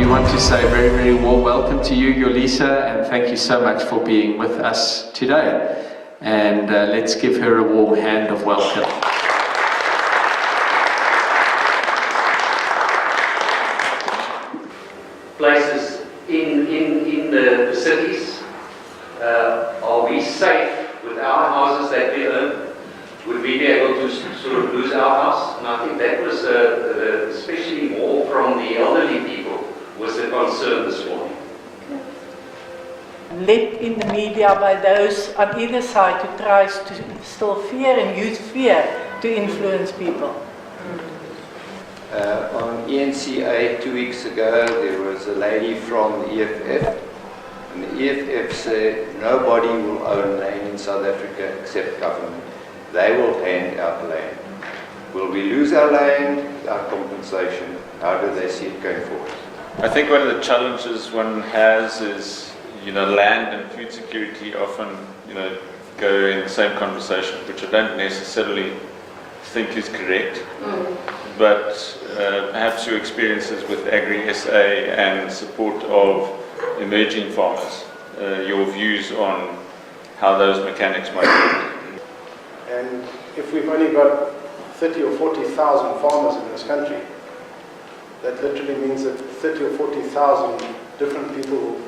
we want to say a very, very warm welcome to you, Yolisa, and thank you so much for being with us today. And let's give her a warm hand of welcome. Places in the cities, are we safe with our houses that we own? Would we be able to sort of lose our house? And I think that was, especially more from the elderly people, was the concern this morning. Led in the media by those on either side who tries to instill fear and use fear to influence people. On ENCA 2 weeks ago, there was a lady from the EFF, and the EFF said nobody will own land in South Africa except government. They will hand out land. Will we lose our land, our compensation? How do they see it going forward? I think one of the challenges one has is, land and food security often, go in the same conversation, which I don't necessarily think is correct. But perhaps your experiences with Agri-SA and support of emerging farmers, your views on how those mechanics might work. And if we've only got 30 or 40,000 farmers in this country, that literally means that 30 or 40,000 different people will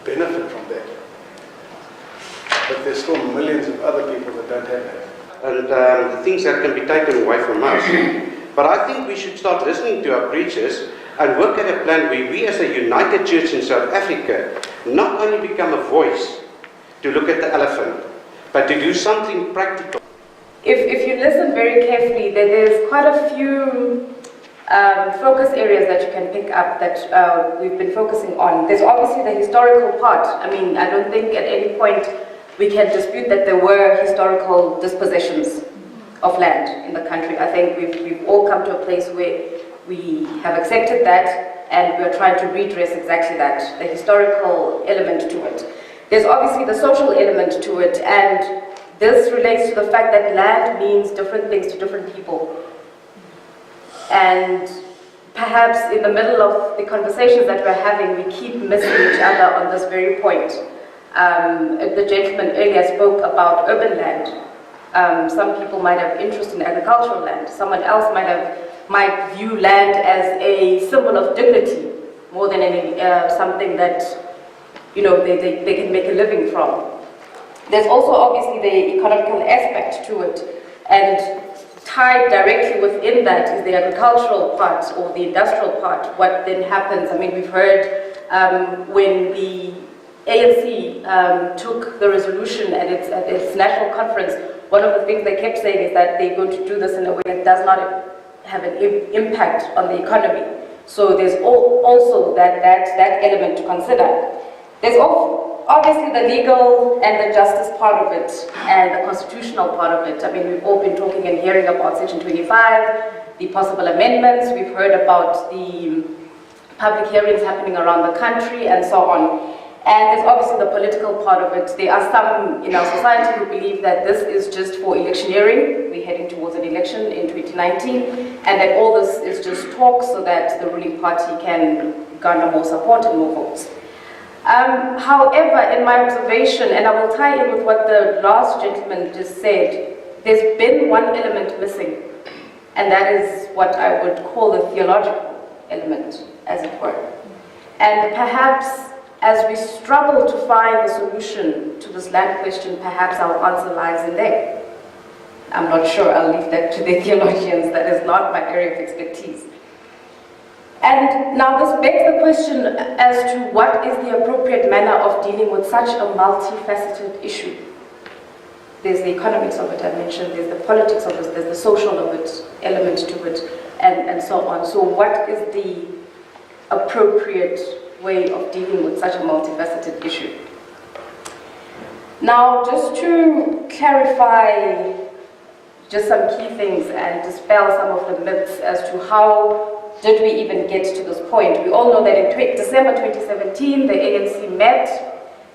benefit from that. But there's still millions of other people that don't have that. And the things that can be taken away from us. But I think we should start listening to our preachers and work at a plan where we as a united church in South Africa not only become a voice to look at the elephant, but to do something practical. If you listen very carefully, there's quite a few focus areas that you can pick up that we've been focusing on. There's obviously the historical part. I mean, I don't think at any point we can dispute that there were historical dispossessions of land in the country. I think we've all come to a place where we have accepted that and we're trying to redress exactly that, the historical element to it. There's obviously the social element to it, and this relates to the fact that land means different things to different people. And perhaps in the middle of the conversations that we're having, we keep missing each other on this very point. The gentleman earlier spoke about urban land. Some people might have interest in agricultural land. Someone else might view land as a symbol of dignity more than any something that they can make a living from. There's also obviously the economical aspect to it, and tied directly within that is the agricultural part or the industrial part. What then happens? I mean, we've heard when the ANC took the resolution at its national conference, one of the things they kept saying is that they're going to do this in a way that does not have an impact on the economy. So there's also that element to consider. There's obviously the legal and the justice part of it and the constitutional part of it. I mean, we've all been talking and hearing about Section 25, the possible amendments. We've heard about the public hearings happening around the country and so on. And there's obviously the political part of it. There are some in our society who believe that this is just for electioneering. We're heading towards an election in 2019, and that all this is just talk so that the ruling party can garner more support and more votes. However, in my observation, and I will tie in with what the last gentleman just said, there's been one element missing, and that is what I would call the theological element, as it were. And perhaps as we struggle to find the solution to this land question, perhaps our answer lies in there. I'm not sure, I'll leave that to the theologians, that is not my area of expertise. And now this begs the question as to what is the appropriate manner of dealing with such a multifaceted issue. There's the economics of it, I mentioned, there's the politics of it, there's the social of it, element to it, and so on. So what is the appropriate way of dealing with such a multifaceted issue? Now, just to clarify just some key things and dispel some of the myths as to how did we even get to this point. We all know that in December 2017, the ANC met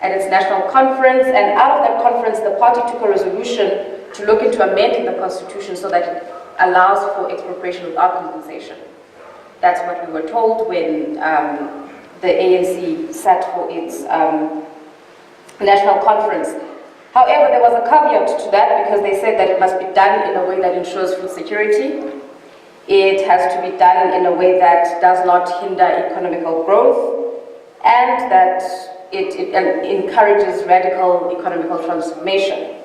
at its national conference, and out of that conference, the party took a resolution to look into amending the constitution so that it allows for expropriation without compensation. That's what we were told when the ANC sat for its national conference. However, there was a caveat to that because they said that it must be done in a way that ensures food security. It has to be done in a way that does not hinder economical growth, and that it encourages radical economical transformation.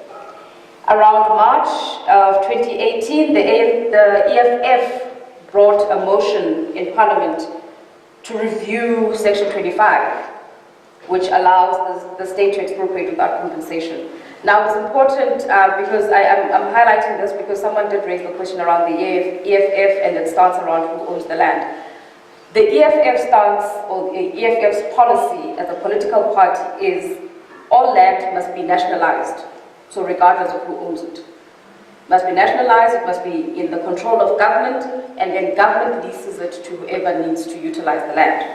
Around March of 2018, the EFF brought a motion in Parliament to review Section 25, which allows the state to expropriate without compensation. Now it's important because I'm highlighting this because someone did raise the question around the EFF and its stance around who owns the land. The EFF stance, or the EFF's policy as a political party, is all land must be nationalized. So regardless of who owns it. It must be nationalized, it must be in the control of government, and then government leases it to whoever needs to utilize the land.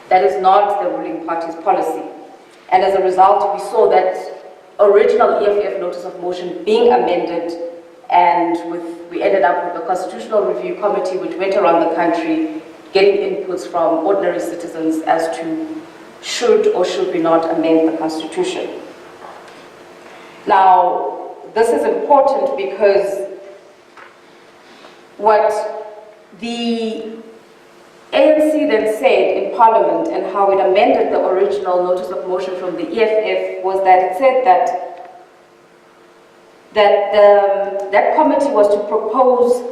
That is not the ruling party's policy. And as a result, we saw that original EFF notice of motion being amended, and we ended up with a constitutional review committee which went around the country getting inputs from ordinary citizens as to should or should we not amend the constitution. Now, this is important because what the ANC then said in Parliament and how it amended the original notice of motion from the EFF was that it said that committee was to propose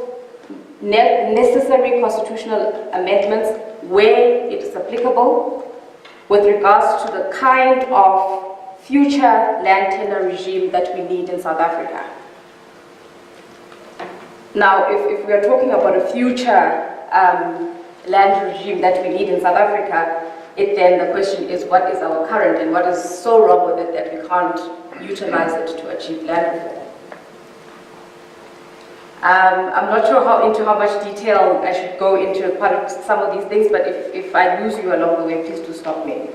necessary constitutional amendments where it is applicable with regards to the kind of future land tenure regime that we need in South Africa. Now, if we are talking about a future land regime that we need in South Africa, then the question is, what is our current and what is so wrong with it that we can't utilize it to achieve land reform? I'm not sure into how much detail I should go into part of some of these things, but if I lose you along the way, please do stop me.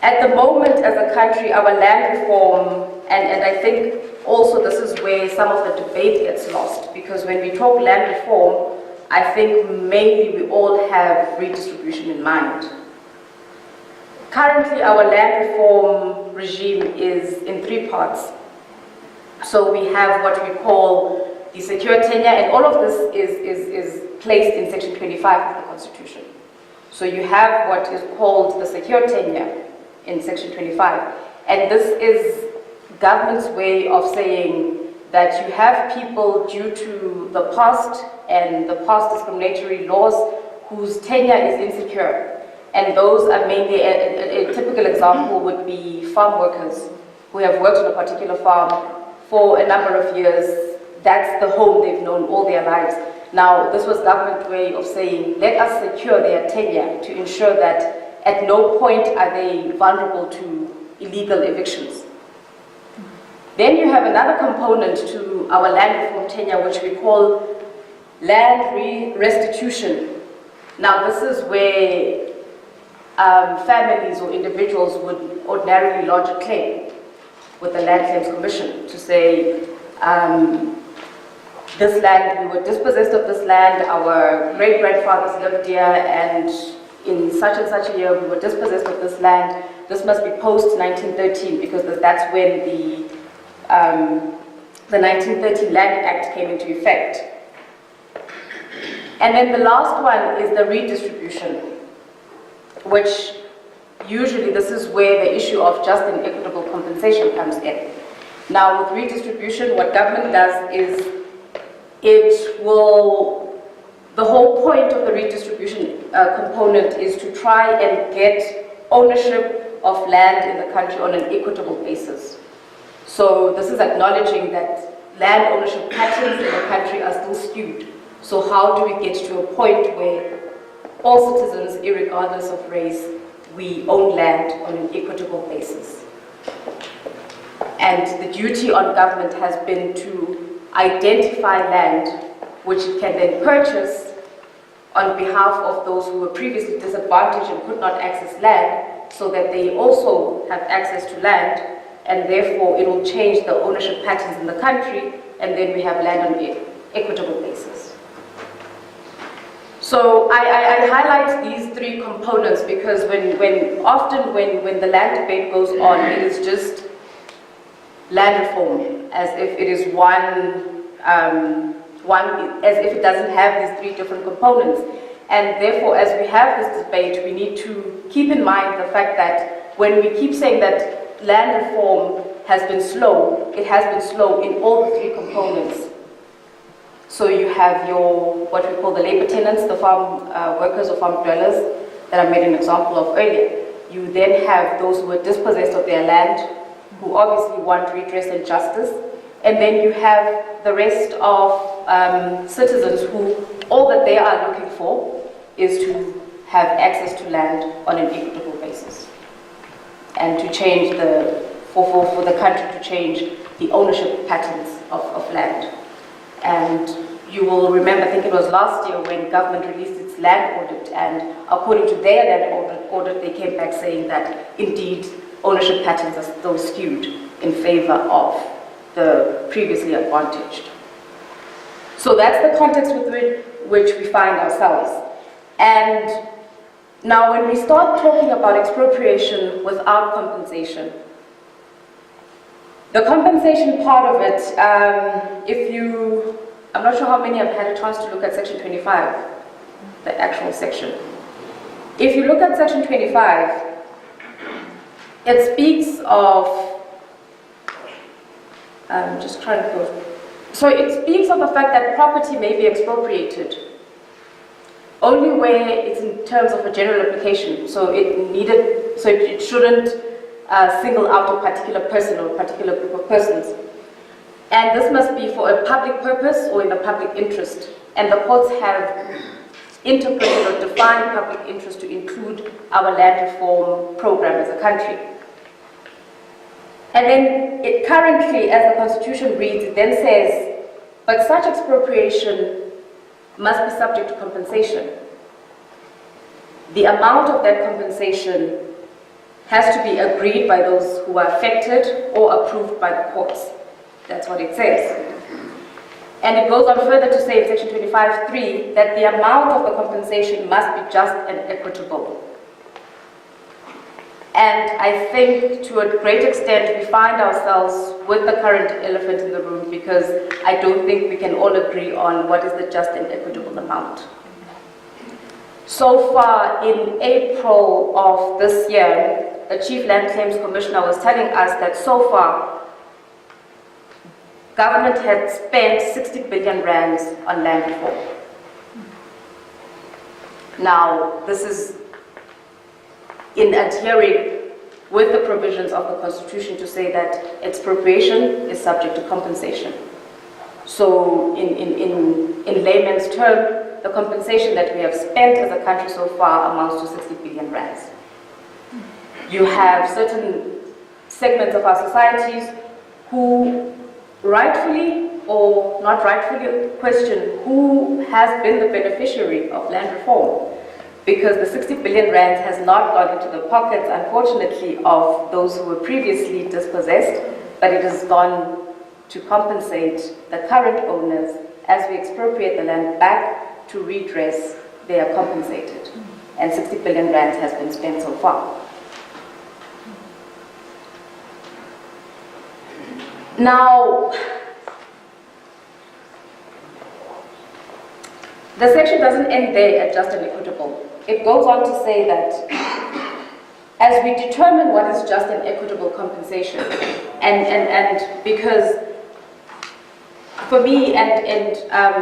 At the moment, as a country, our land reform, and I think also this is where some of the debate gets lost, because when we talk land reform, I think mainly we all have redistribution in mind. Currently, our land reform regime is in three parts. So we have what we call the secure tenure, and all of this is placed in Section 25 of the Constitution. So you have what is called the secure tenure in Section 25, and this is government's way of saying that you have people due to the past and the past discriminatory laws whose tenure is insecure, and those are mainly, a typical example would be farm workers who have worked on a particular farm for a number of years. That's the home they've known all their lives. Now, this was government's way of saying, let us secure their tenure to ensure that at no point are they vulnerable to illegal evictions. Then you have another component to our land reform tenure, which we call land restitution. Now, this is where families or individuals would ordinarily lodge a claim with the Land Claims Commission to say, this land, we were dispossessed of this land, our great-grandfathers lived here, and in such and such a year we were dispossessed of this land. This must be post-1913 because that's when the 1913 Land Act came into effect. And then the last one is the redistribution, which usually this is where the issue of just and equitable compensation comes in. Now with redistribution, what government does is the whole point of the redistribution component is to try and get ownership of land in the country on an equitable basis. So this is acknowledging that land ownership patterns in the country are still skewed. So how do we get to a point where all citizens, irregardless of race, we own land on an equitable basis? And the duty on government has been to identify land which it can then purchase on behalf of those who were previously disadvantaged and could not access land, so that they also have access to land, and therefore it will change the ownership patterns in the country, and then we have land on an equitable basis. So I highlight these three components because often when the land debate goes on, it is just land reform, as if it is as if it doesn't have these three different components. And therefore, as we have this debate, we need to keep in mind the fact that when we keep saying that land reform has been slow, it has been slow in all the three components. So you have your, what we call the labor tenants, the farm workers or farm dwellers that I made an example of earlier. You then have those who are dispossessed of their land, who obviously want redress and justice. And then you have the rest of citizens who, all that they are looking for is to have access to land on an equitable basis. And to change for the country to change the ownership patterns of land. And you will remember, I think it was last year when government released its land audit, and according to their land audit, they came back saying that indeed ownership patterns are still skewed in favor of the previously advantaged. So that's the context with which we find ourselves. And now when we start talking about expropriation without compensation, the compensation part of it, I'm not sure how many have had a chance to look at Section 25, the actual section. If you look at Section 25, it speaks of, I'm just trying to go, so it speaks of the fact that property may be expropriated only where it's in terms of a general application, so it shouldn't single out a particular person or a particular group of persons. And this must be for a public purpose or in the public interest. And the courts have interpreted or defined public interest to include our land reform program as a country. And then it currently, as the Constitution reads, it then says, but such expropriation must be subject to compensation. The amount of that compensation has to be agreed by those who are affected or approved by the courts. That's what it says. And it goes on further to say in Section 25(3) that the amount of the compensation must be just and equitable. And I think to a great extent we find ourselves with the current elephant in the room, because I don't think we can all agree on what is the just and equitable amount. So far, in April of this year, the Chief Land Claims Commissioner was telling us that so far, government had spent 60 billion rands on land reform. Now, this is in adhering with the provisions of the Constitution to say that expropriation is subject to compensation. So in layman's term, the compensation that we have spent as a country so far amounts to 60 billion rands. You have certain segments of our societies who rightfully or not rightfully question who has been the beneficiary of land reform, because the 60 billion rands has not gone into the pockets, unfortunately, of those who were previously dispossessed, but it has gone to compensate the current owners. As we expropriate the land back to redress, they are compensated. And 60 billion rands has been spent so far. Now, the section doesn't end there at just and equitable. It goes on to say that as we determine what is just and equitable compensation, and because for me, and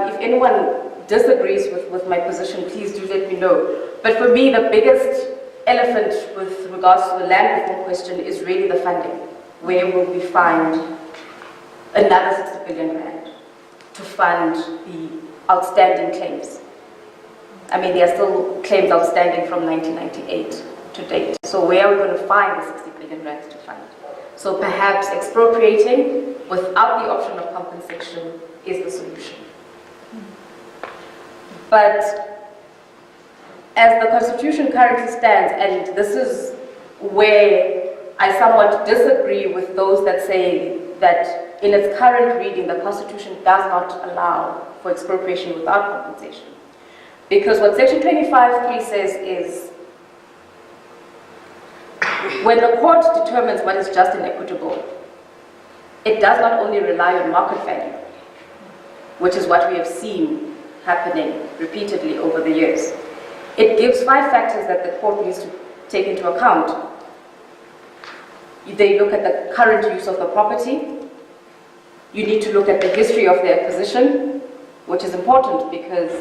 if anyone disagrees with my position, please do let me know. But for me, the biggest elephant with regards to the land reform question is really the funding. Where will we find another 60 billion rand to fund the outstanding claims? I mean, there are still claims outstanding from 1998 to date. So where are we going to find the 60 billion rands to fund? So perhaps expropriating without the option of compensation is the solution. But as the Constitution currently stands, and this is where I somewhat disagree with those that say that in its current reading, the Constitution does not allow for expropriation without compensation. Because what Section 25(3) says is, when the court determines what is just and equitable, it does not only rely on market value, which is what we have seen happening repeatedly over the years. It gives 5 factors that the court needs to take into account. They look at the current use of the property. You need to look at the history of the acquisition, which is important because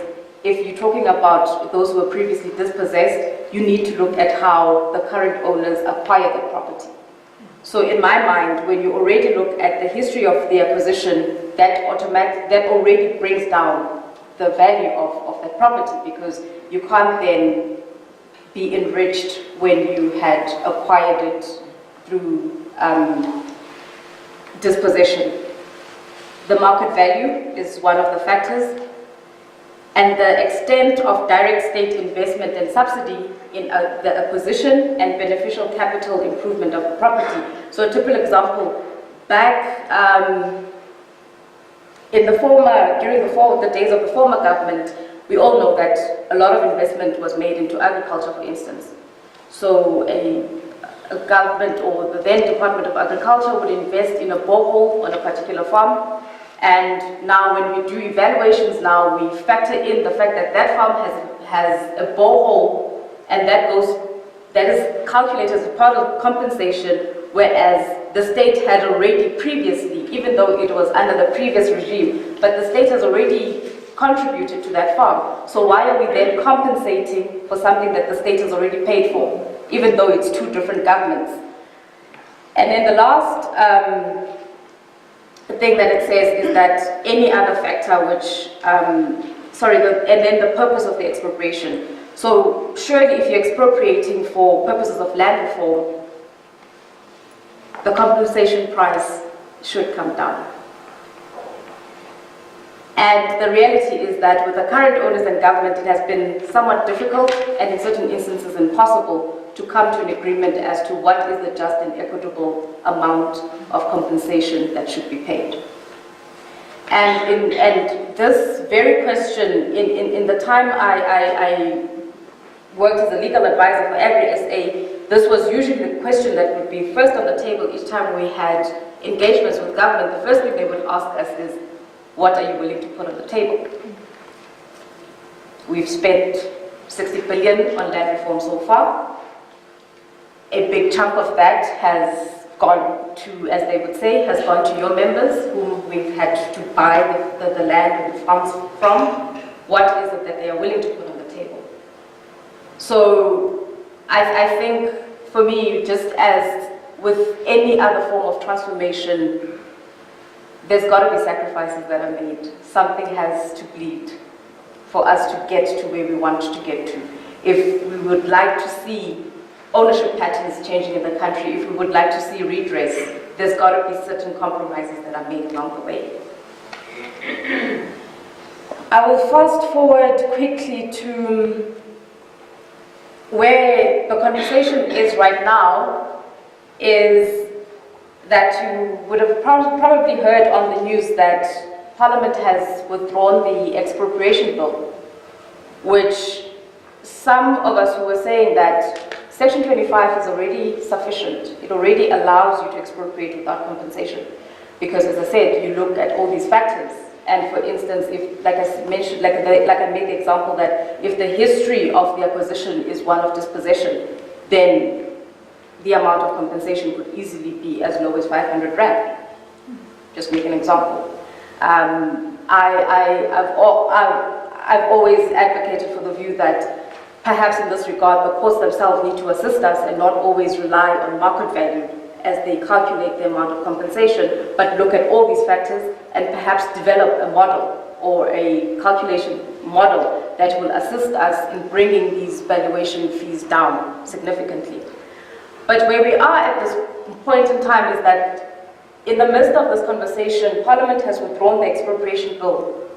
if you're talking about those who were previously dispossessed, you need to look at how the current owners acquired the property. So in my mind, when you already look at the history of the acquisition, that already brings down the value of that property, because you can't then be enriched when you had acquired it through dispossession. The market value is one of the factors, and the extent of direct state investment and subsidy in the acquisition and beneficial capital improvement of the property. So a typical example, back during the days of the former government, we all know that a lot of investment was made into agriculture, for instance. So a government or the then Department of Agriculture would invest in a borehole on a particular farm, and now when we do evaluations now, we factor in the fact that that farm has a borehole, and that is calculated as a part of compensation, whereas the state had already previously, even though it was under the previous regime, but the state has already contributed to that farm. So why are we then compensating for something that the state has already paid for, even though it's 2 different governments? And then the last thing that it says is that any other factor which, and then the purpose of the expropriation. So surely if you're expropriating for purposes of land reform, the compensation price should come down. And the reality is that with the current owners and government, it has been somewhat difficult and in certain instances impossible to come to an agreement as to what is the just and equitable amount of compensation that should be paid. And this very question, in the time I worked as a legal advisor for AgriSA, this was usually the question that would be first on the table each time we had engagements with government. The first thing they would ask us is, what are you willing to put on the table? We've spent 60 billion on land reform so far. A big chunk of that has gone to, as they would say, has gone to your members, whom we've had to buy the land and the farms from. What is it that they are willing to put on the table? So I think for me, just as with any other form of transformation, there's got to be sacrifices that are made. Something has to bleed for us to get to where we want to get to. If we would like to see ownership patterns changing in the country, if we would like to see redress, there's got to be certain compromises that are made along the way. I will fast forward quickly to where the conversation is right now, is that you would have probably heard on the news that Parliament has withdrawn the expropriation bill, which some of us who were saying that Section 25 is already sufficient. It already allows you to expropriate without compensation. Because as I said, you look at all these factors. And for instance, if, like I mentioned, like I made the example that if the history of the acquisition is one of dispossession, then the amount of compensation could easily be as low as 500 rand. Just make an example. I've always advocated for the view that perhaps in this regard, the courts themselves need to assist us and not always rely on market value as they calculate the amount of compensation, but look at all these factors and perhaps develop a model or a calculation model that will assist us in bringing these valuation fees down significantly. But where we are at this point in time is that in the midst of this conversation, Parliament has withdrawn the expropriation bill,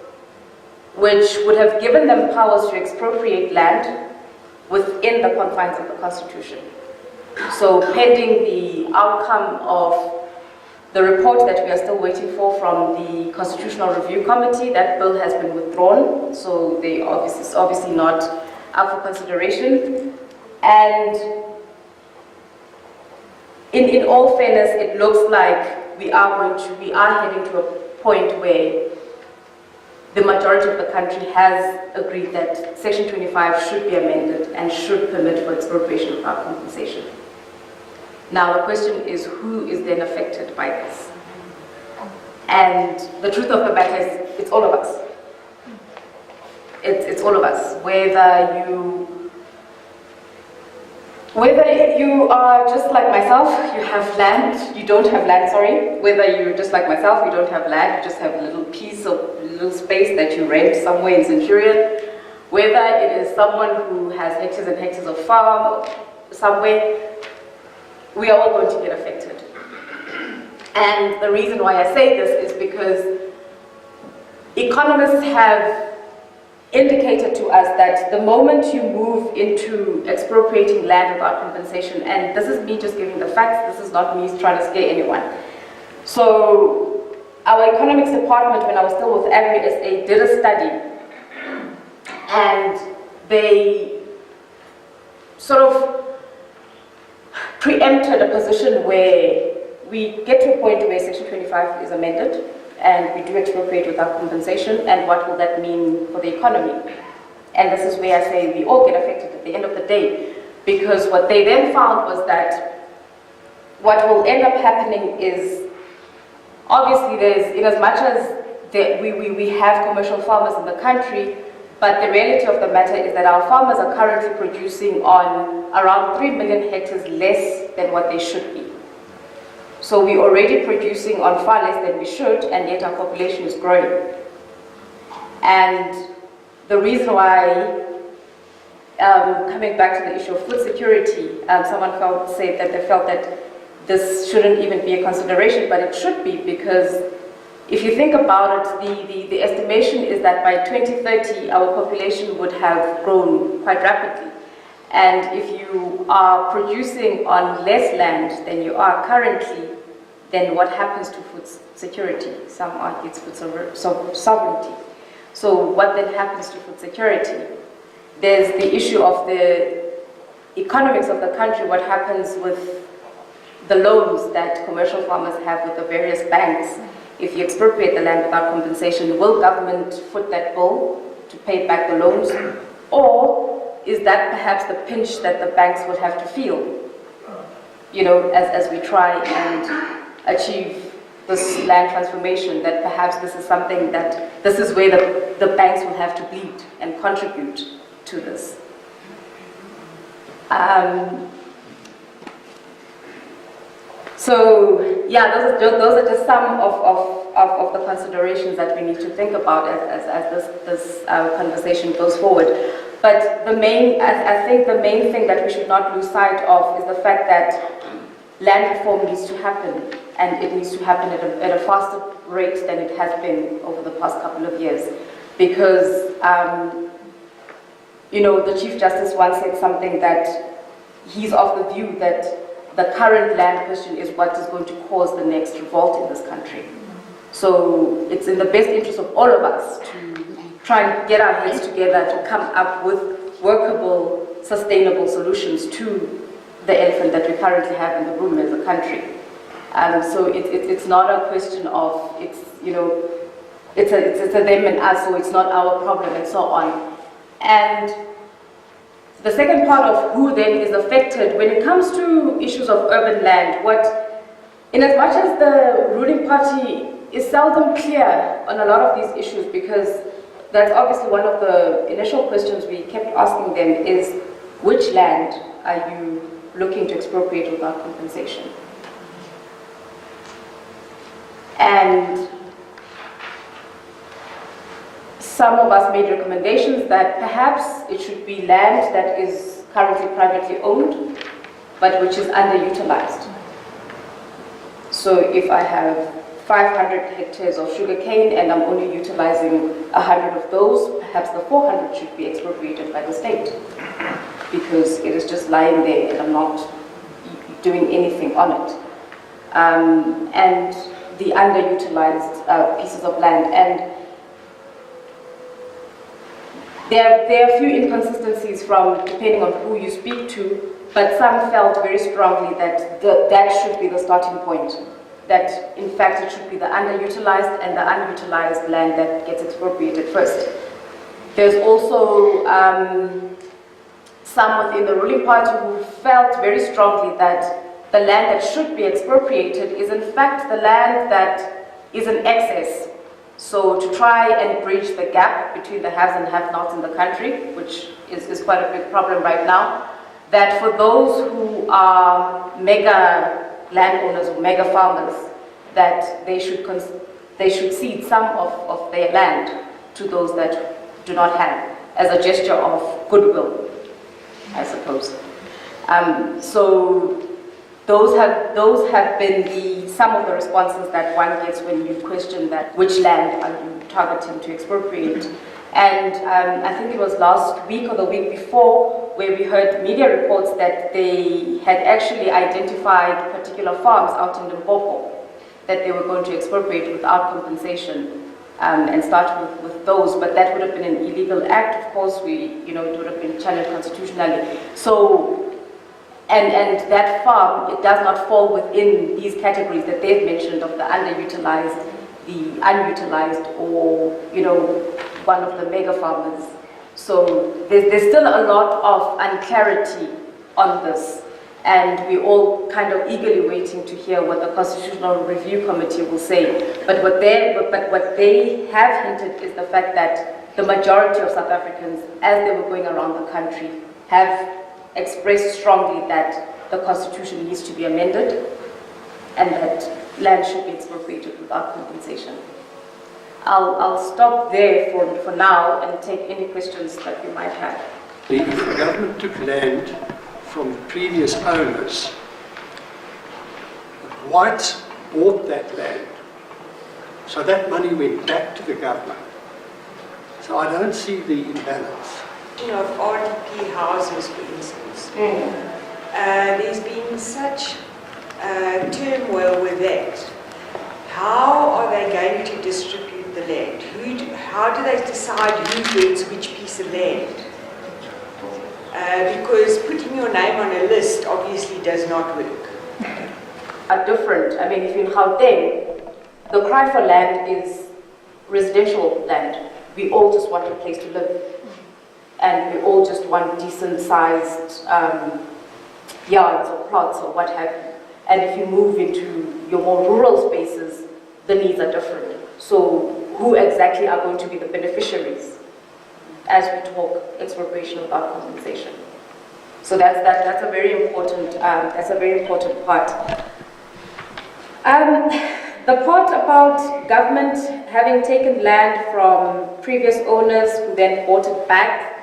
which would have given them powers to expropriate land within the confines of the Constitution. So pending the outcome of The report that we are still waiting for from the Constitutional Review Committee, that bill has been withdrawn, so it's obviously not up for consideration. And in all fairness, it looks like we are heading to a point where the majority of the country has agreed that Section 25 should be amended and should permit for expropriation without compensation. Now the question is, who is then affected by this? And the truth of the matter is, it's all of us. It's all of us. Whether you are just like myself, you have land, you don't have land, sorry. Whether you're just like myself, you don't have land, you just have a little piece of little space that you rent somewhere in Centurion. Whether it is someone who has hectares and hectares of farm somewhere, we are all going to get affected. And the reason why I say this is because economists have indicated to us that the moment you move into expropriating land without compensation, and this is me just giving the facts, this is not me trying to scare anyone. So our economics department, when I was still with Agri-SA, did a study, and they sort of preempted a position where we get to a point where Section 25 is amended and we do expropriate without compensation, and what will that mean for the economy? And this is where I say we all get affected at the end of the day, because what they then found was that what will end up happening is, obviously there's, in as much as we have commercial farmers in the country, but the reality of the matter is that our farmers are currently producing on around 3 million hectares less than what they should be. So we're already producing on far less than we should, and yet our population is growing. And the reason why, coming back to the issue of food security, someone said that they felt that this shouldn't even be a consideration, but it should be, because if you think about it, the estimation is that by 2030 our population would have grown quite rapidly. And if you are producing on less land than you are currently, then what happens to food security? Some argue it's food sovereignty. So what then happens to food security? There's the issue of the economics of the country, what happens with the loans that commercial farmers have with the various banks. If you expropriate the land without compensation, will government foot that bill to pay back the loans? Or is that perhaps the pinch that the banks would have to feel, you know, as we try and achieve this land transformation, that perhaps this is something that, this is where the banks will have to bleed and contribute to this. So yeah, those are just some of the considerations that we need to think about as this conversation goes forward. But I think the main thing that we should not lose sight of is the fact that land reform needs to happen, and it needs to happen at a faster rate than it has been over the past couple of years. Because, you know, the Chief Justice once said something that he's of the view that the current land question is what is going to cause the next revolt in this country. So it's in the best interest of all of us to try and get our heads together to come up with workable, sustainable solutions to the elephant that we currently have in the room as a country. So it's not a question of, it's a them and us, so it's not our problem and so on. And the second part of who then is affected when it comes to issues of urban land, in as much as the ruling party is seldom clear on a lot of these issues, because that's obviously one of the initial questions we kept asking them is, which land are you looking to expropriate without compensation? And some of us made recommendations that perhaps it should be land that is currently privately owned, but which is underutilized. So if I have 500 hectares of sugarcane and I'm only utilizing 100 of those, perhaps the 400 should be expropriated by the state, because it is just lying there and I'm not doing anything on it. and the underutilized pieces of land. And there are a few inconsistencies depending on who you speak to, but some felt very strongly that that should be the starting point. That in fact it should be the underutilized and the unutilized land that gets expropriated first. There's also some within the ruling party who felt very strongly that the land that should be expropriated is in fact the land that is in excess. So to try and bridge the gap between the haves and have-nots in the country, which is quite a big problem right now, that for those who are mega landowners or mega farmers, that they should cede some of their land to those that do not have, as a gesture of goodwill, I suppose. So those have been some of the responses that one gets when you question that which land are you targeting to expropriate. And I think it was last week or the week before where we heard media reports that they had actually identified particular farms out in Limpopo that they were going to expropriate without compensation, and start with those. But that would have been an illegal act, of course. It would have been challenged constitutionally. So. And that farm, it does not fall within these categories that they've mentioned of the underutilized, the unutilized, or, one of the mega farmers. So there's still a lot of unclarity on this. And we're all kind of eagerly waiting to hear what the Constitutional Review Committee will say. But what they have hinted is the fact that the majority of South Africans, as they were going around the country, have expressed strongly that the Constitution needs to be amended and that land should be expropriated without compensation. I'll stop there for now and take any questions that you might have. If the government took land from previous owners, the whites bought that land, so that money went back to the government. So I don't see the imbalance. Of RDP houses, for instance, there's been such turmoil with that. How are they going to distribute the land? How do they decide who gets which piece of land? Because putting your name on a list obviously does not work. Are different. I mean, if in Gauteng, the cry for land is residential land. We all just want a place to live. And we all just want decent-sized yards or plots or what have you. And if you move into your more rural spaces, the needs are different. So who exactly are going to be the beneficiaries as we talk expropriation without compensation? So that's a very important part. The part about government having taken land from previous owners who then bought it back.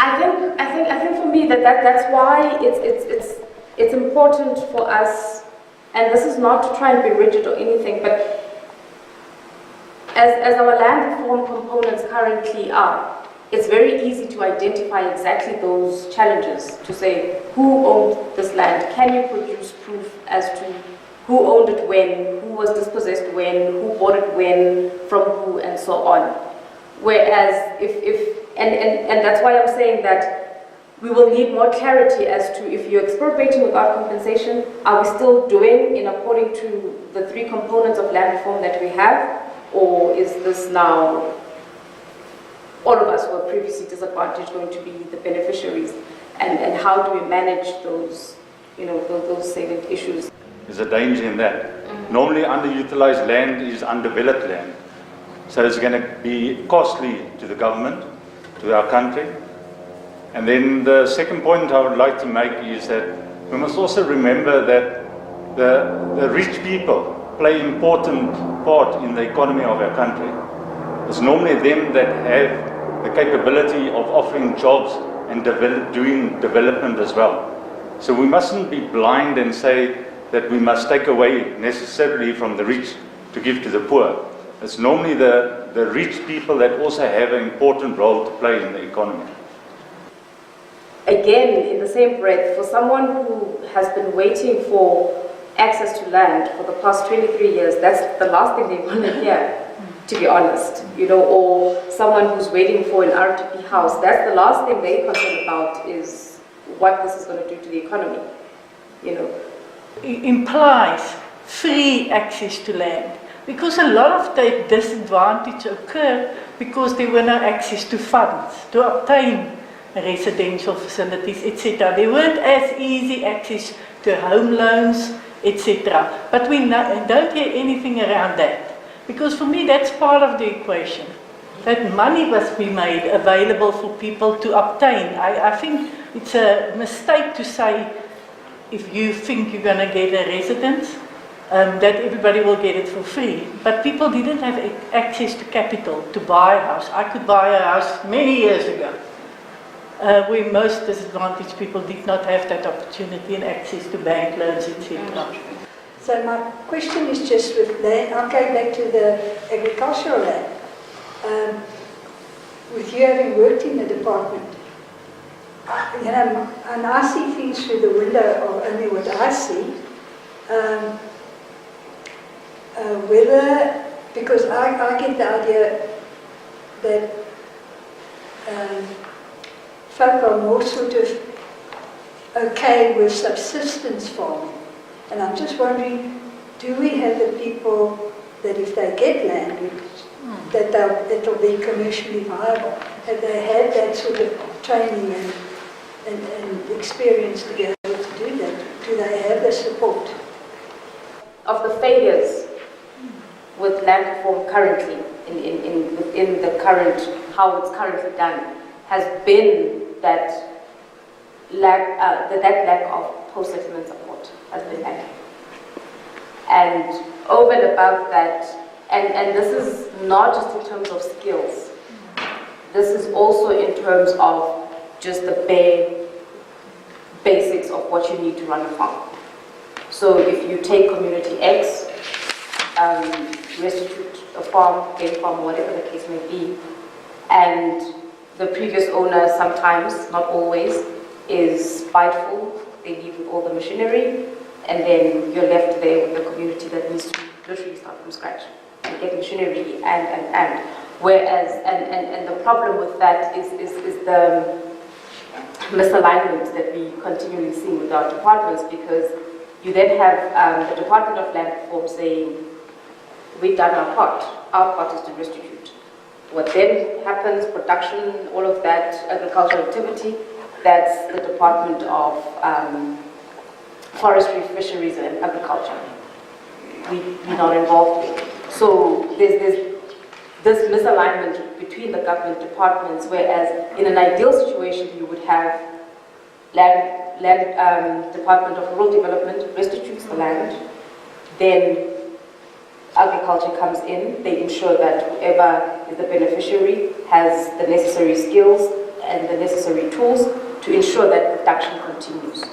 I think for me that's why it's important for us, and this is not to try and be rigid or anything, but as our land reform components currently are, it's very easy to identify exactly those challenges, to say who owned this land, can you produce proof as to who owned it when, who was dispossessed when, who bought it when, from who, and so on. Whereas and that's why I'm saying that we will need more clarity as to if you're expropriating without compensation, are we still doing in according to the three components of land reform that we have, or is this now all of us who were previously disadvantaged going to be the beneficiaries, and how do we manage those, those salient issues? There's a danger in that. Normally underutilized land is undeveloped land. So it's going to be costly to the government, to our country. And then the second point I would like to make is that we must also remember that the rich people play an important part in the economy of our country. It's normally them that have the capability of offering jobs and doing development as well. So we mustn't be blind and say that we must take away necessarily from the rich to give to the poor. It's normally the rich people that also have an important role to play in the economy. again, in the same breath, for someone who has been waiting for access to land for the past 23 years, that's the last thing they want to hear, to be honest, or someone who's waiting for an RTP house, that's the last thing they're concerned about, is what this is going to do to the economy, It implies free access to land, because a lot of the disadvantage occurred because there were no access to funds to obtain residential facilities, etc. There weren't as easy access to home loans, etc. But we don't hear anything around that, because for me that's part of the equation, that money must be made available for people to obtain. I think it's a mistake to say, if you think you're going to get a residence, that everybody will get it for free. But people didn't have access to capital to buy a house. I could buy a house many years ago, where most disadvantaged people did not have that opportunity and access to bank loans, etc. So my question is just with land, I'll go back to the agricultural land. With you having worked in the department, and I see things through the window of only what I see, whether, because I get the idea that folk are more sort of okay with subsistence farming. And I'm just wondering, do we have the people that if they get land, that it'll be commercially viable? Have they had that sort of training and experience to be able to do that? Do they have the support? Of the failures with land reform currently, within the current, how it's currently done, has been that lack of post-settlement support has been lacking. And over and above that, and this is not just in terms of skills, this is also in terms of just the bare basics of what you need to run a farm. So if you take community X, restitute a farm, game farm, whatever the case may be, and the previous owner sometimes, not always, is spiteful, they leave with all the machinery, and then you're left there with the community that needs to literally start from scratch and get machinery and. Whereas, and the problem with that is the misalignment that we continually see with our departments, because you then have the Department of Land Reform saying, we've done our part is to restitute. What then happens, production, all of that, agricultural activity, that's the Department of Forestry, Fisheries and Agriculture. We're not involved with. So there's this misalignment between the government departments, whereas in an ideal situation you would have Department of Rural Development restitutes the land, then agriculture comes in, they ensure that whoever is the beneficiary has the necessary skills and the necessary tools to ensure that production continues.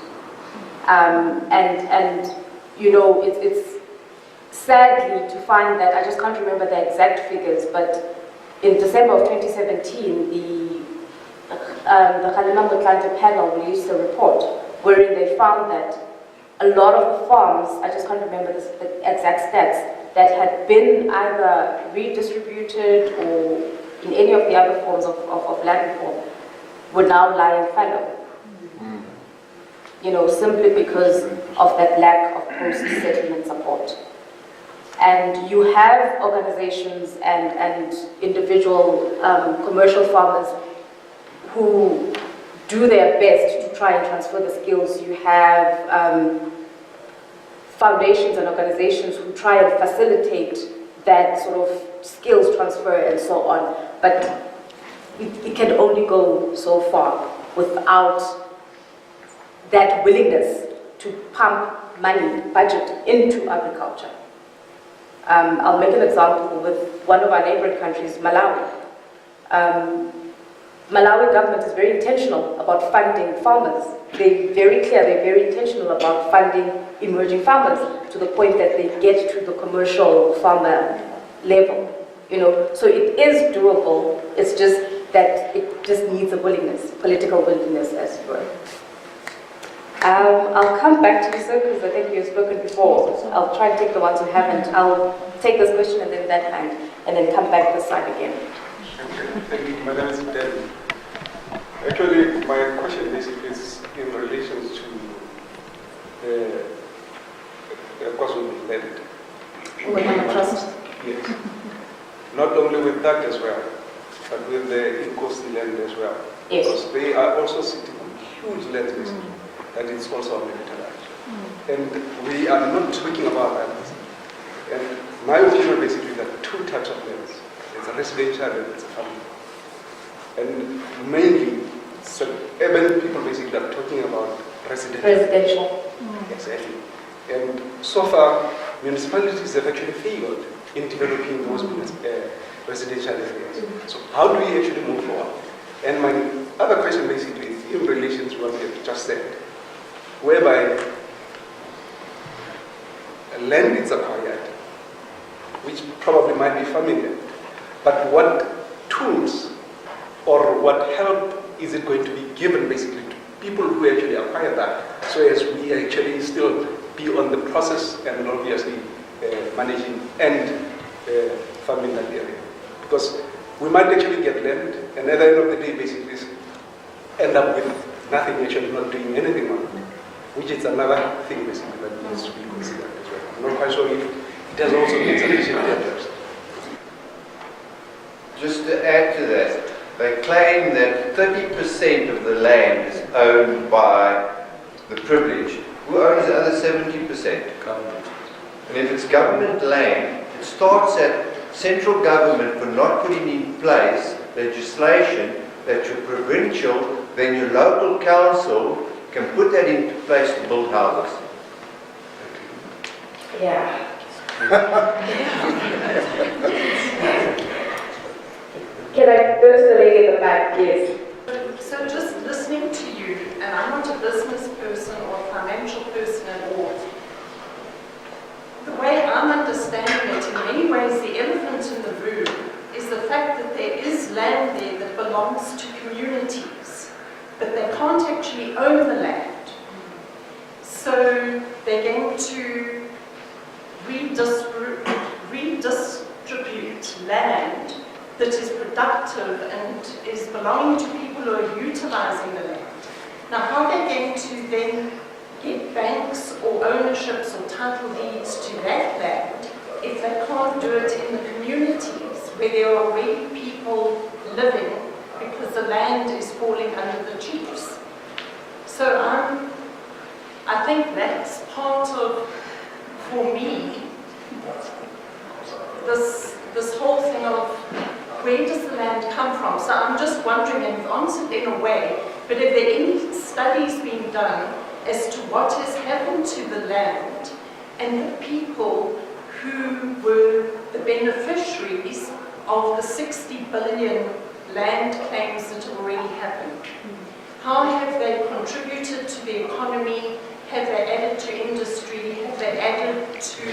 It's sadly to find that, I just can't remember the exact figures, but in December of 2017, the Kgalema Motlanthe panel released a report wherein they found that a lot of the farms, I just can't remember the exact stats, that had been either redistributed or in any of the other forms of land reform were now lying fallow. Simply because of that lack of post-settlement support. And you have organizations and individual commercial farmers who do their best to try and transfer the skills. You have foundations and organizations who try and facilitate that sort of skills transfer and so on. But it can only go so far without that willingness to pump money, budget into agriculture. I'll make an example with one of our neighboring countries, Malawi. Malawi government is very intentional about funding farmers. They're very clear, they're very intentional about funding emerging farmers to the point that they get to the commercial farmer level. So it is doable. It's just that it just needs a willingness, political willingness, as it were. I'll come back to you, sir, because I think you've spoken before. I'll try and take the ones who haven't. I'll take this question and then that hand, and then come back this side again. Thank you, Madam Secretary. Actually, my question basically is in relation to of course, with land. Trust? Yes. Not only with that as well, but with the in-coast land as well. Yes. Because they are also sitting on huge land basically, and it's also militarized. And we are not talking about that. And my opinion basically there are two types of lands. It's a residential and it's a farming. And mainly, so urban people basically are talking about residential. Residential. Exactly. And so far, municipalities have actually failed in developing those residential areas. So how do we actually move forward? And my other question basically is in relation to what you have just said, whereby land is acquired, which probably might be familiar, but what tools or what help is it going to be given basically to people who actually acquire that, so as we actually still be on the process and obviously managing and farming that area? Because we might actually get land and at the end of the day basically end up with nothing, actually not doing anything on it, which is another thing basically that needs to be considered as well. I'm not quite sure if it has also been sufficiently addressed. Just to add to that, they claim that 30% of the land is owned by the privileged. Who owns the other 70%? Government. And if it's government land, it starts at central government for not putting in place legislation that your provincial, then your local council can put that into place to build houses. Yeah. Can I go to the lady in the back? Yes. So just listening to you, and I'm not a business person or a financial person at all, the way I'm understanding it, in many ways the elephant in the room is the fact that there is land there that belongs to communities, but they can't actually own the land. So they're going to redistribute land that is productive and is belonging to people who are utilizing the land. Now, how are they going to then get banks or ownerships or title deeds to that land if they can't do it in the communities where there are already people living because the land is falling under the chiefs? So I think that's part of, for me, this whole thing of where does the land come from? So I'm just wondering, and you've answered in a way, but have there any studies being done as to what has happened to the land and the people who were the beneficiaries of the 60 billion land claims that have already happened? How have they contributed to the economy? Have they added to industry? Have they added to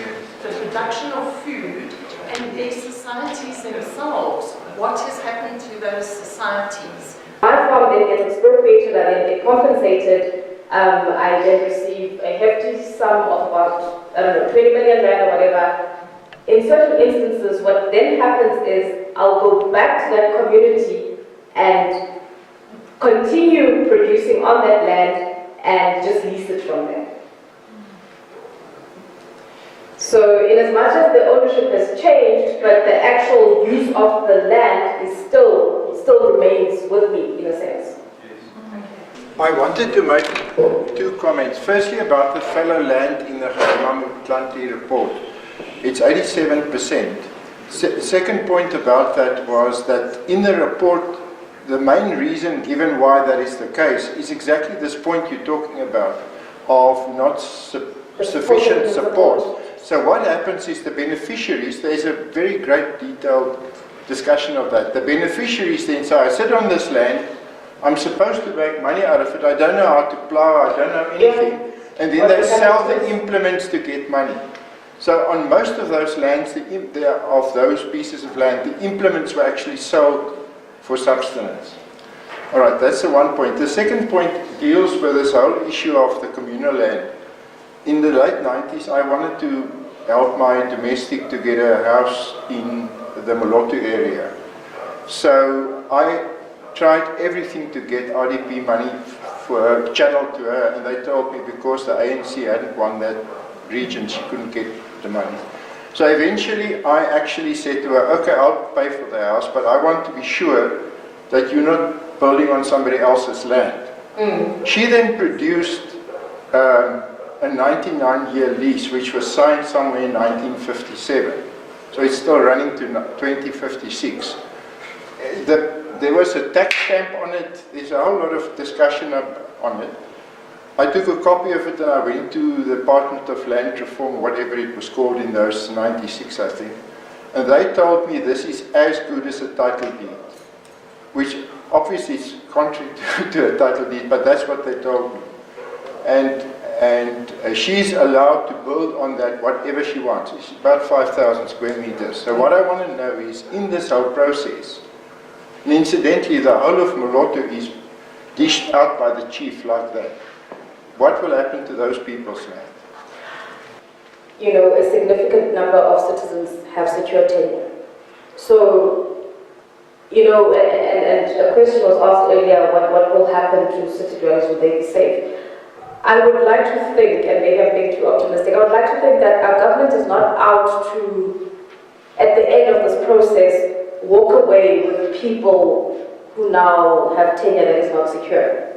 the production of food? And their societies themselves, what has happened to those societies? My farm then gets expropriated, I then get compensated. I then receive a hefty sum of about, 20 million rand or whatever. In certain instances, what then happens is I'll go back to that community and continue producing on that land and just lease it from them. So in as much as the ownership has changed, but the actual use of the land is still remains with me in a sense. I wanted to make two comments. Firstly, about the fallow land in the Kgalama-Motlanthe report. It's 87%. Second point about that was that in the report, the main reason given why that is the case is exactly this point you're talking about of not sufficient support. So what happens is the beneficiaries, there's a very great detailed discussion of that. The beneficiaries then say, I sit on this land, I'm supposed to make money out of it, I don't know how to plow, I don't know anything, and then they sell the implements to get money. So on most of those lands, of those pieces of land, the implements were actually sold for subsistence. All right, that's the one point. The second point deals with this whole issue of the communal land. In the late 90s, I wanted to help my domestic to get a house in the Moloto area. So I tried everything to get RDP money for her, channeled to her, and they told me because the ANC hadn't won that region, she couldn't get the money. So eventually I actually said to her, okay, I'll pay for the house, but I want to be sure that you're not building on somebody else's land. She then produced a 99-year lease, which was signed somewhere in 1957. So it's still running to 2056. There was a tax stamp on it. There's a whole lot of discussion on it. I took a copy of it and I went to the Department of Land Reform, whatever it was called in those 96, I think. And they told me this is as good as a title deed, which obviously is contrary to a title deed, but that's what they told me. And she's allowed to build on that whatever she wants. It's about 5,000 square meters. So what I want to know is, in this whole process, and incidentally, the whole of Moloto is dished out by the chief like that. What will happen to those people's land? You know, a significant number of citizens have secure tenure. So, you know, and a question was asked earlier, what will happen to city dwellers, will they be safe? I would like to think, and maybe I'm being too optimistic, I would like to think that our government is not out to, at the end of this process, walk away with people who now have tenure that is not secure.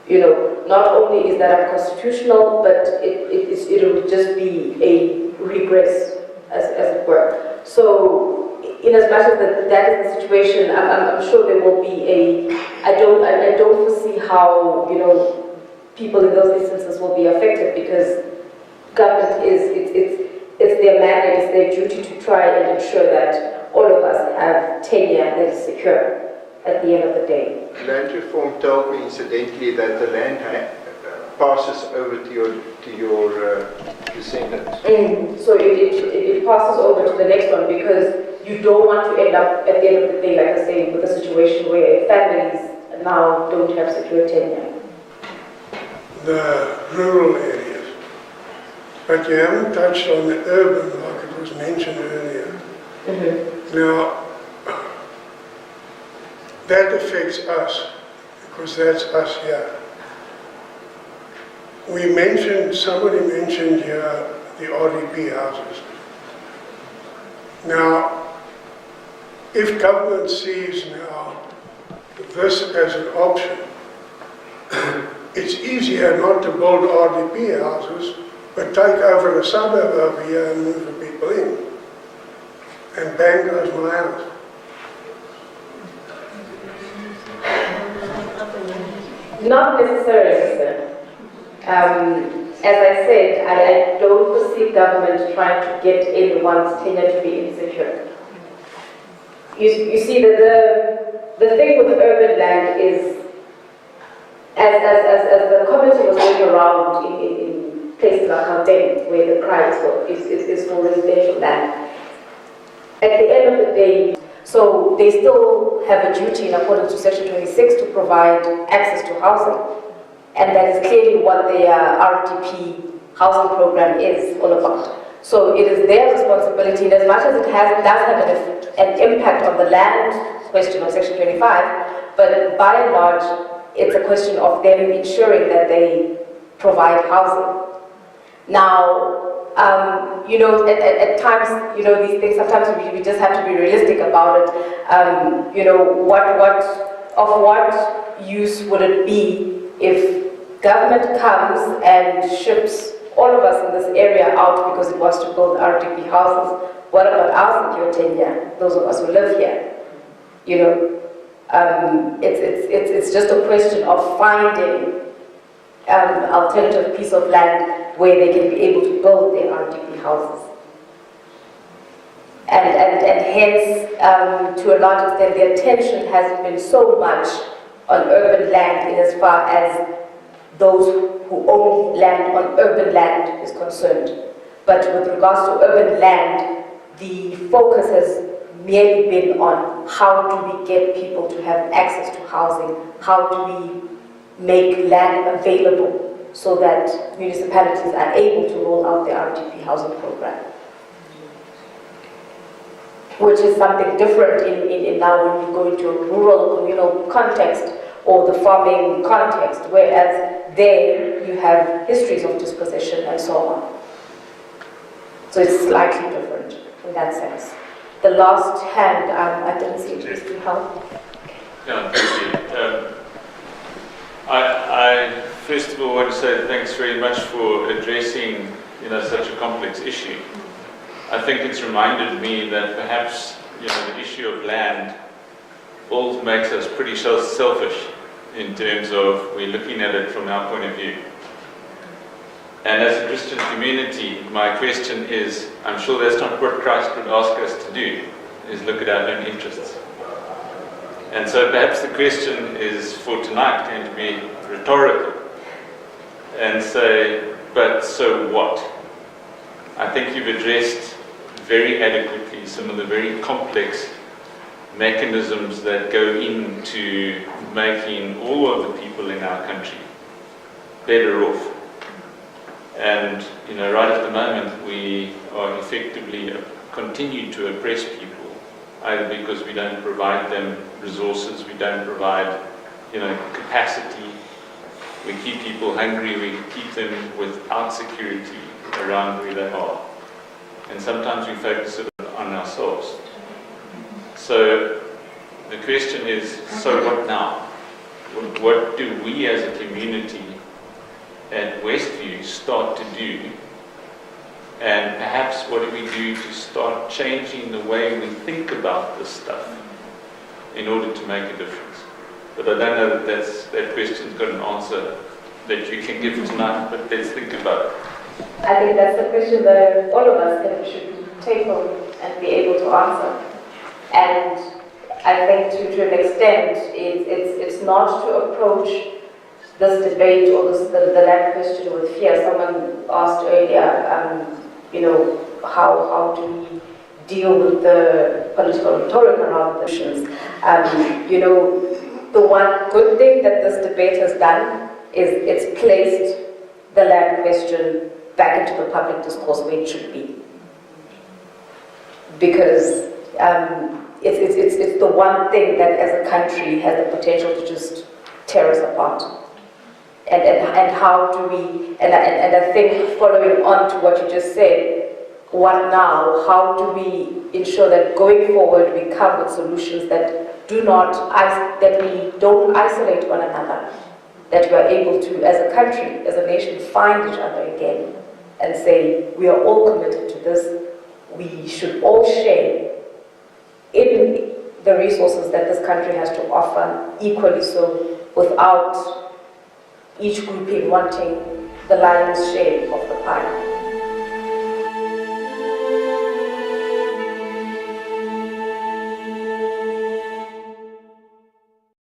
You know, not only is that unconstitutional, but it would just be a regress, as it were. So, in as much as that is the situation, I'm sure there will be I don't foresee how, you know, people in those instances will be affected, because government it's their mandate, it's their duty to try and ensure that all of us have tenure that is secure at the end of the day. Land Reform told me, incidentally, that the land passes over to your descendants. So it passes over to the next one, because you don't want to end up at the end of the day, like I say, with a situation where families now don't have secure tenure. The rural areas. But you haven't touched on the urban, like it was mentioned earlier. Now, that affects us, because that's us here. Somebody mentioned here the RDP houses. Now, if government sees now this as an option, it's easier not to build RDP houses, but take over a suburb over here and move the people in. And bang goes my house. Not necessarily, sir. As I said, I don't foresee government trying to get anyone's tenure to be insecure. You see that the thing with urban land is, as the community was going around in places like Gauteng, where the cry is for residential land, at the end of the day, so they still have a duty in accordance to Section 26 to provide access to housing. And that is clearly what their RDP housing program is all about. So it is their responsibility, and as much as it does have an impact on the land question of Section 25, but by and large, it's a question of them ensuring that they provide housing. Now, you know, at times, you know, these things, sometimes we just have to be realistic about it. You know, what use would it be if government comes and ships all of us in this area out because it wants to build RDP houses? What about our secure tenure, those of us who live here? You know, it's just a question of finding alternative piece of land where they can be able to build their RDP houses. And hence, to a large extent, the attention hasn't been so much on urban land in as far as those who own land on urban land is concerned. But with regards to urban land, the focus has merely been on how do we get people to have access to housing? How do we make land available so that municipalities are able to roll out the RDP housing program? Which is something different in now when we go into a rural communal context or the farming context, whereas there you have histories of dispossession and so on. So it's slightly different in that sense. The last hand, I didn't see it to help. Yeah, thank you. I first of all want to say thanks very much for addressing such a complex issue. I think it's reminded me that perhaps the issue of land all makes us pretty selfish in terms of we're looking at it from our point of view. And as a Christian community, my question is, I'm sure that's not what Christ would ask us to do, is look at our own interests. And so perhaps the question is for tonight going to be rhetorical and say, but so what? I think you've addressed very adequately some of the very complex mechanisms that go into making all of the people in our country better off. And right at the moment we are effectively continue to oppress people, either because we don't provide them resources, we don't provide capacity, we keep people hungry, we keep them without security around where they are. And sometimes we focus it on ourselves. So the question is, so what now? What do we as a community at Westview start to do? And perhaps what do we do to start changing the way we think about this stuff in order to make a difference? But I don't know that that question's got an answer that you can give tonight, but let's think about it. I think that's the question that all of us should take home and be able to answer. And I think to an extent, it's not to approach this debate or the land question with fear. Someone asked earlier, how do we deal with the political rhetoric around the issues? The one good thing that this debate has done is it's placed the land question back into the public discourse where it should be. Because it's the one thing that as a country has the potential to just tear us apart. And how do we, and I think following on to what you just said, what now? How do we ensure that going forward we come with solutions that we don't isolate one another, that we are able to, as a country, as a nation, find each other again and say, we are all committed to this, we should all share in the resources that this country has to offer, equally so, without each grouping wanting the lion's share of the pie.